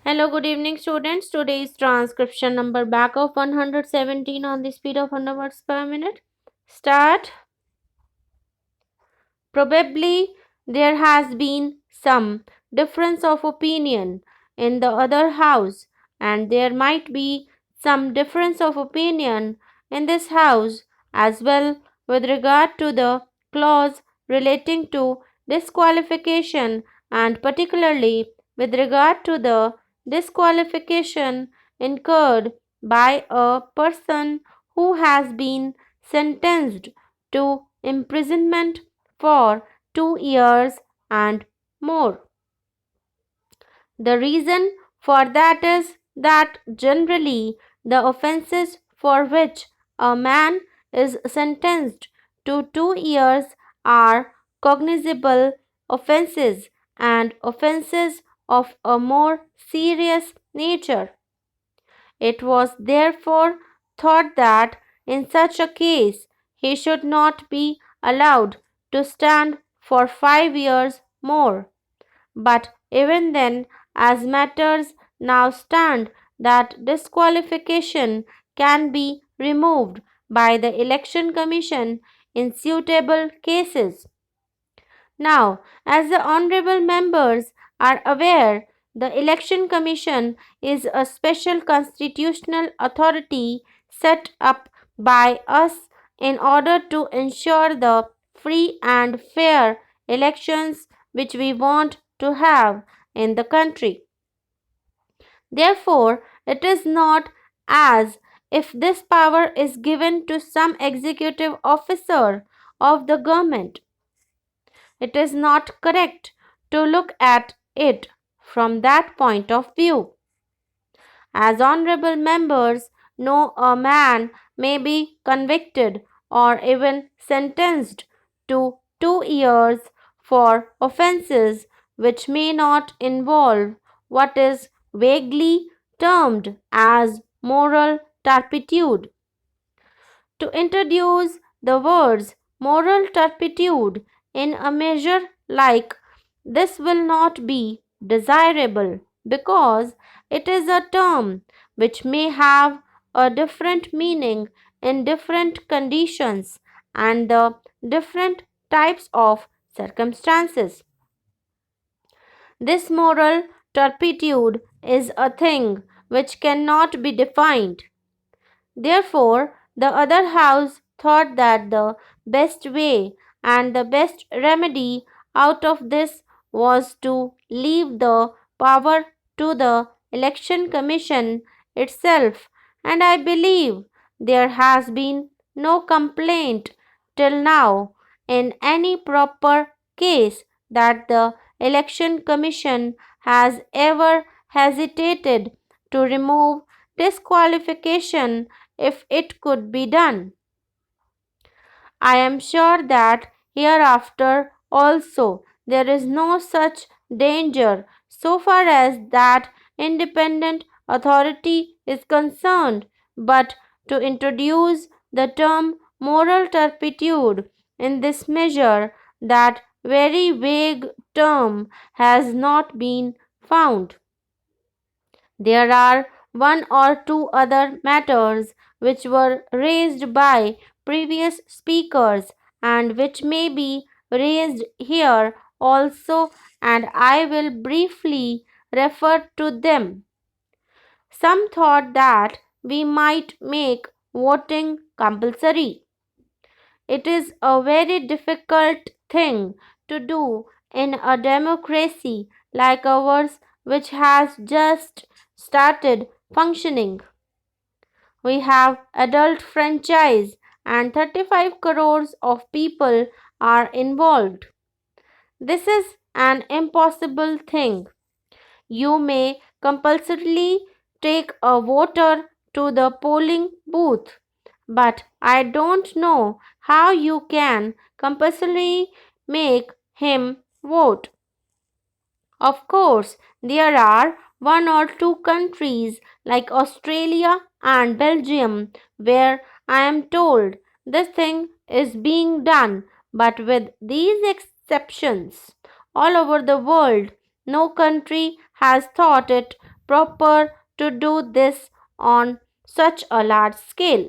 Hello, good evening, students. Today is transcription number back of 117 on the speed of 100 words per minute. Start. Probably there has been some difference of opinion in the other house, and there might be some difference of opinion in this house as well with regard to the clause relating to disqualification, and particularly with regard to the disqualification incurred by a person who has been sentenced to imprisonment for 2 years and more. The reason for that is that generally the offences for which a man is sentenced to 2 years are cognizable offences and offences of a more serious nature. It was therefore thought that in such a case he should not be allowed to stand for 5 years more. But even then, as matters now stand, that disqualification can be removed by the Election Commission in suitable cases. Now, as the honorable members are aware, the Election Commission is a special constitutional authority set up by us in order to ensure the free and fair elections which we want to have in the country. Therefore, it is not as if this power is given to some executive officer of the government. It is not correct to look at it from that point of view. As honorable members know, a man may be convicted or even sentenced to 2 years for offences which may not involve what is vaguely termed as moral turpitude. To introduce the words moral turpitude in a measure like this will not be desirable because it is a term which may have a different meaning in different conditions and the different types of circumstances. This moral turpitude is a thing which cannot be defined. Therefore, the other house thought that the best way and the best remedy out of this was to leave the power to the Election Commission itself, and I believe there has been no complaint till now in any proper case that the Election Commission has ever hesitated to remove disqualification if it could be done. I am sure that hereafter also there is no such danger so far as that independent authority is concerned, but to introduce the term moral turpitude in this measure, that very vague term has not been found. There are one or two other matters which were raised by previous speakers and which may be raised here also, and I will briefly refer to them. Some thought that we might make voting compulsory. It is a very difficult thing to do in a democracy like ours, which has just started functioning. We have adult franchise and 35 crores of people are involved. This is an impossible thing. You may compulsorily take a voter to the polling booth, but I don't know how you can compulsorily make him vote. Of course, there are one or two countries like Australia and Belgium where I am told this thing is being done, but with these exceptions, all over the world, no country has thought it proper to do this on such a large scale.